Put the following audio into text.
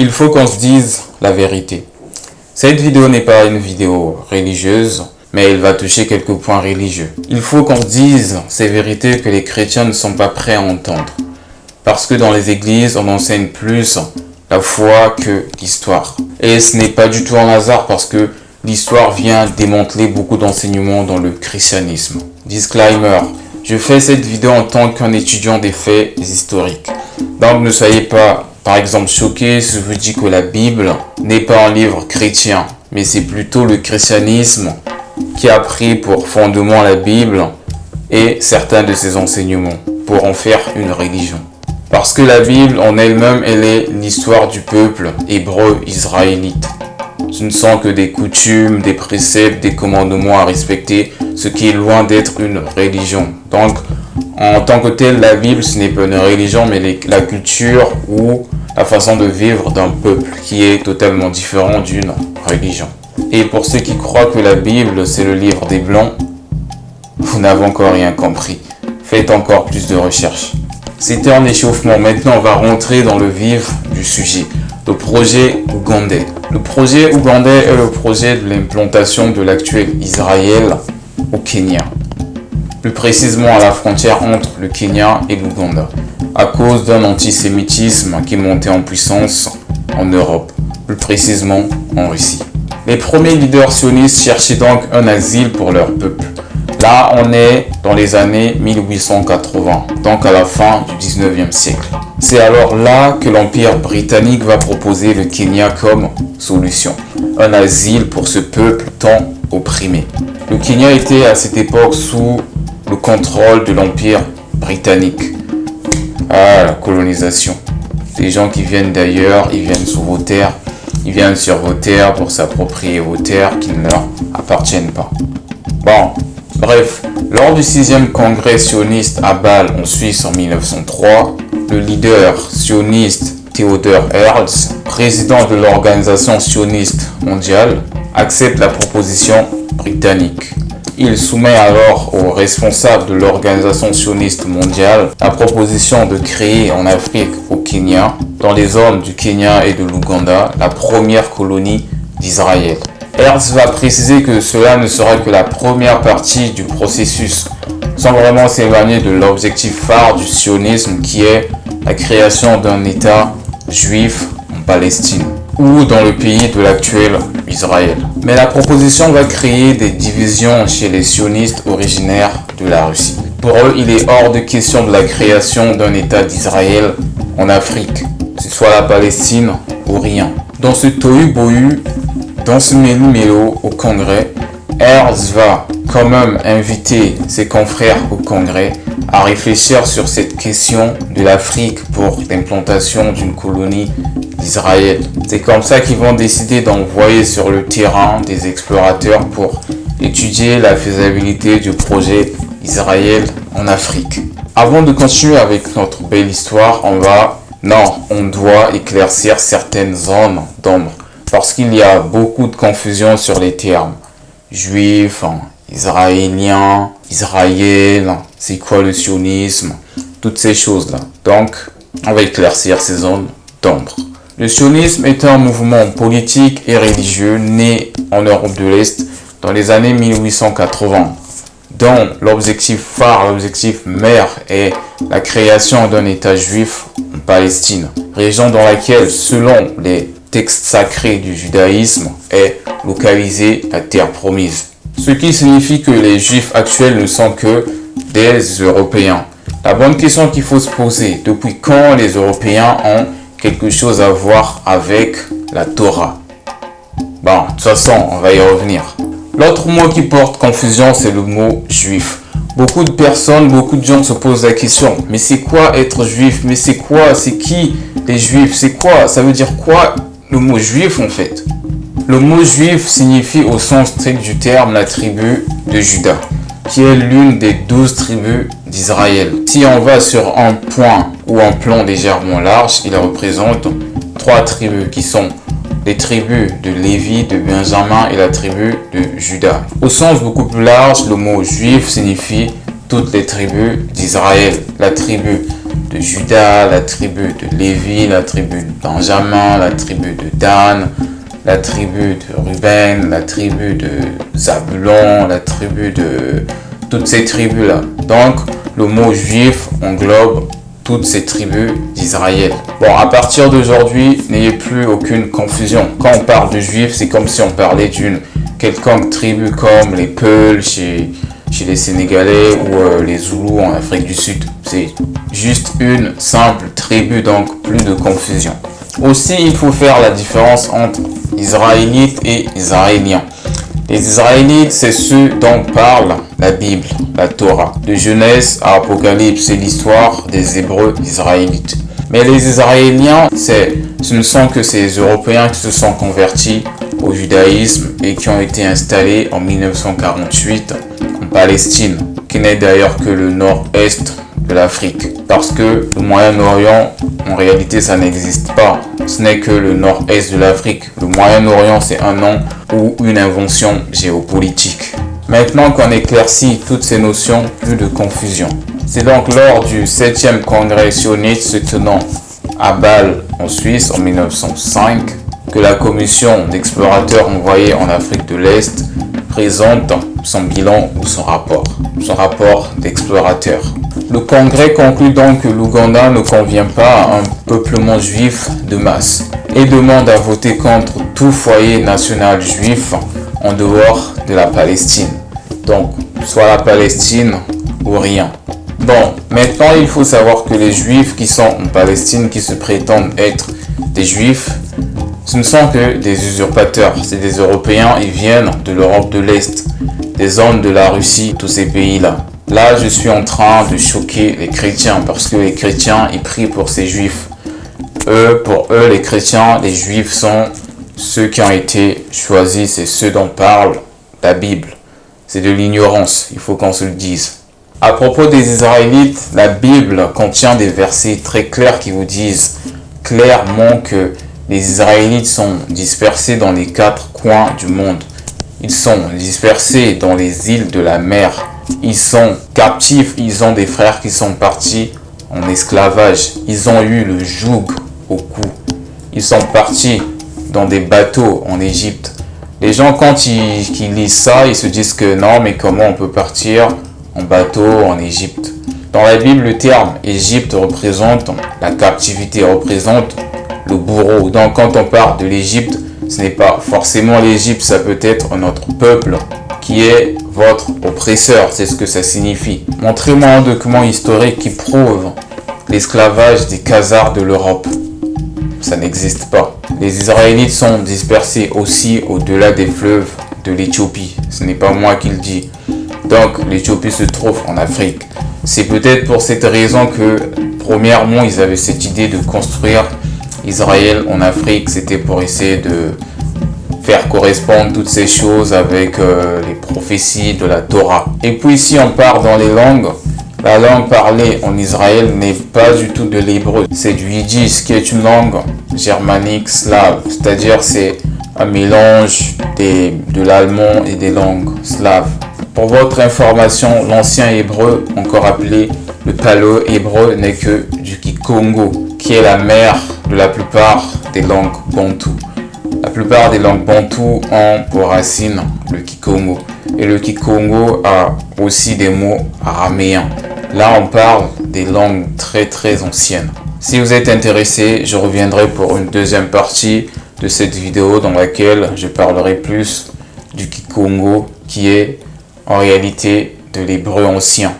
Il faut qu'on se dise la vérité. Cette vidéo n'est pas une vidéo religieuse, mais elle va toucher quelques points religieux. Il faut qu'on se dise ces vérités que les chrétiens ne sont pas prêts à entendre. Parce que dans les églises, on enseigne plus la foi que l'histoire. Et ce n'est pas du tout un hasard parce que l'histoire vient démanteler beaucoup d'enseignements dans le christianisme. Disclaimer, je fais cette vidéo en tant qu'un étudiant des faits historiques. Donc ne soyez pas, par exemple, choqués si je vous dis que la Bible n'est pas un livre chrétien, mais c'est plutôt le christianisme qui a pris pour fondement la Bible et certains de ses enseignements pour en faire une religion. Parce que la Bible en elle-même, elle est l'histoire du peuple hébreu israélite. Ce ne sont que des coutumes, des préceptes, des commandements à respecter, ce qui est loin d'être une religion. Donc, en tant que tel, la Bible, ce n'est pas une religion, mais la culture ou la façon de vivre d'un peuple qui est totalement différent d'une religion. Et pour ceux qui croient que la Bible, c'est le livre des Blancs, vous n'avez encore rien compris. Faites encore plus de recherches. C'était un échauffement. Maintenant, on va rentrer dans le vif du sujet. Le projet ougandais. Le projet ougandais est le projet de l'implantation de l'actuel Israël au Kenya. Plus précisément à la frontière entre le Kenya et l'Ouganda, à cause d'un antisémitisme qui montait en puissance en Europe, plus précisément en Russie. Les premiers leaders sionistes cherchaient donc un asile pour leur peuple. Là, on est dans les années 1880, donc à la fin du 19e siècle. C'est alors là que l'Empire britannique va proposer le Kenya comme solution. Un asile pour ce peuple tant opprimé. Le Kenya était à cette époque sous le contrôle de l'Empire britannique. Ah, la colonisation. Les gens qui viennent d'ailleurs, ils viennent sur vos terres. Ils viennent sur vos terres pour s'approprier vos terres qui ne leur appartiennent pas. Bon. Bref, lors du 6e congrès sioniste à Bâle en Suisse en 1903, le leader sioniste Theodor Herzl, président de l'Organisation sioniste mondiale, accepte la proposition britannique. Il soumet alors aux responsables de l'Organisation sioniste mondiale la proposition de créer en Afrique, au Kenya, dans les zones du Kenya et de l'Ouganda, la première colonie d'Israël. Herzl va préciser que cela ne sera que la première partie du processus, sans vraiment s'éloigner de l'objectif phare du sionisme qui est la création d'un État juif en Palestine ou dans le pays de l'actuel Israël. Mais la proposition va créer des divisions chez les sionistes originaires de la Russie. Pour eux, il est hors de question de la création d'un État d'Israël en Afrique, que ce soit la Palestine ou rien. Dans ce tohu-bohu, dans ce mélo-mélo au Congrès, Herzl va quand même inviter ses confrères au Congrès à réfléchir sur cette question de l'Afrique pour l'implantation d'une colonie d'Israël. C'est comme ça qu'ils vont décider d'envoyer sur le terrain des explorateurs pour étudier la faisabilité du projet Israël en Afrique. Avant de continuer avec notre belle histoire, on doit éclaircir certaines zones d'ombre. Parce qu'il y a beaucoup de confusion sur les termes. Juif, israélien, Israël, c'est quoi le sionisme, toutes ces choses-là. Donc, on va éclaircir ces zones d'ombre. Le sionisme est un mouvement politique et religieux né en Europe de l'Est dans les années 1880, dont l'objectif phare, l'objectif mère est la création d'un État juif en Palestine, région dans laquelle, selon les texte sacré du judaïsme est localisé la terre promise. Ce qui signifie que les juifs actuels ne sont que des Européens. La bonne question qu'il faut se poser, depuis quand les Européens ont quelque chose à voir avec la Torah? Bon, de toute façon, on va y revenir. L'autre mot qui porte confusion, c'est le mot juif. Beaucoup de personnes, beaucoup de gens se posent la question, mais c'est quoi être juif? Mais c'est quoi? C'est qui les juifs? C'est quoi? Ça veut dire quoi? Le mot juif en fait. Le mot juif signifie au sens strict du terme la tribu de Juda, qui est l'une des 12 tribus d'Israël. Si on va sur un point ou un plan légèrement large, il représente 3 tribus qui sont les tribus de Lévi, de Benjamin et la tribu de Juda. Au sens beaucoup plus large, le mot juif signifie toutes les tribus d'Israël. La tribu de Juda, la tribu de Lévi, la tribu de Benjamin, la tribu de Dan, la tribu de Ruben, la tribu de Zabulon, la tribu de toutes ces tribus-là. Donc, le mot juif englobe toutes ces tribus d'Israël. Bon, à partir d'aujourd'hui, n'ayez plus aucune confusion. Quand on parle de juifs, c'est comme si on parlait d'une quelconque tribu comme les Peuls chez les Sénégalais ou les Zoulous en Afrique du Sud. C'est juste une simple tribu, donc plus de confusion. Aussi, il faut faire la différence entre Israélites et Israéliens. Les Israélites, c'est ceux dont parle la Bible, la Torah. De Genèse à Apocalypse, c'est l'histoire des Hébreux israélites. Mais les Israéliens, ce ne sont que ces Européens qui se sont convertis au judaïsme et qui ont été installés en 1948 en Palestine, qui n'est d'ailleurs que le nord-est de l'Afrique. Parce que le Moyen-Orient, en réalité, ça n'existe pas. Ce n'est que le nord-est de l'Afrique. Le Moyen-Orient, c'est un nom ou une invention géopolitique. Maintenant qu'on éclaircit toutes ces notions, plus de confusion. C'est donc lors du 7e congrès sioniste se tenant à Bâle en Suisse en 1905 que la commission d'explorateurs envoyés en Afrique de l'Est présente son bilan ou son rapport d'explorateur. Le congrès conclut donc que l'Ouganda ne convient pas à un peuplement juif de masse et demande à voter contre tout foyer national juif en dehors de la Palestine. Donc, soit la Palestine ou rien. Bon, maintenant il faut savoir que les juifs qui sont en Palestine, qui se prétendent être des juifs, ce ne sont que des usurpateurs. C'est des Européens, ils viennent de l'Europe de l'Est, des zones de la Russie, tous ces pays-là. Là, je suis en train de choquer les chrétiens parce que les chrétiens, ils prient pour ces juifs. Pour eux, les chrétiens, les juifs sont ceux qui ont été choisis, c'est ceux dont parle la Bible. C'est de l'ignorance, il faut qu'on se le dise. À propos des Israélites, la Bible contient des versets très clairs qui vous disent clairement que les Israélites sont dispersés dans les 4 coins du monde. Ils sont dispersés dans les îles de la mer. Ils sont captifs, ils ont des frères qui sont partis en esclavage. Ils ont eu le joug au cou. Ils sont partis dans des bateaux en Égypte. Les gens, quand ils lisent ça, ils se disent que non, mais comment on peut partir en bateau en Égypte? Dans la Bible, le terme Égypte représente la captivité, représente le bourreau. Donc quand on parle de l'Égypte, ce n'est pas forcément l'Égypte, ça peut être notre peuple qui est votre oppresseur, c'est ce que ça signifie. Montrez-moi un document historique qui prouve l'esclavage des Khazars de l'Europe. Ça n'existe pas. Les Israélites sont dispersés aussi au-delà des fleuves de l'Éthiopie. Ce n'est pas moi qui le dis. Donc l'Éthiopie se trouve en Afrique. C'est peut-être pour cette raison que, premièrement, ils avaient cette idée de construire Israël en Afrique. C'était pour essayer de faire correspondre toutes ces choses avec les prophéties de la Torah. Et puis si on part dans les langues, la langue parlée en Israël n'est pas du tout de l'hébreu. C'est du yiddish qui est une langue germanique slave. C'est-à-dire c'est un mélange de l'allemand et des langues slaves. Pour votre information, l'ancien hébreu, encore appelé le paléo-hébreu, n'est que du Kikongo, qui est la mère de la plupart des langues bantoues. La plupart des langues bantoues ont pour racine le Kikongo. Et le Kikongo a aussi des mots araméens. Là, on parle des langues très très anciennes. Si vous êtes intéressé, je reviendrai pour une deuxième partie de cette vidéo dans laquelle je parlerai plus du Kikongo qui est en réalité de l'hébreu ancien.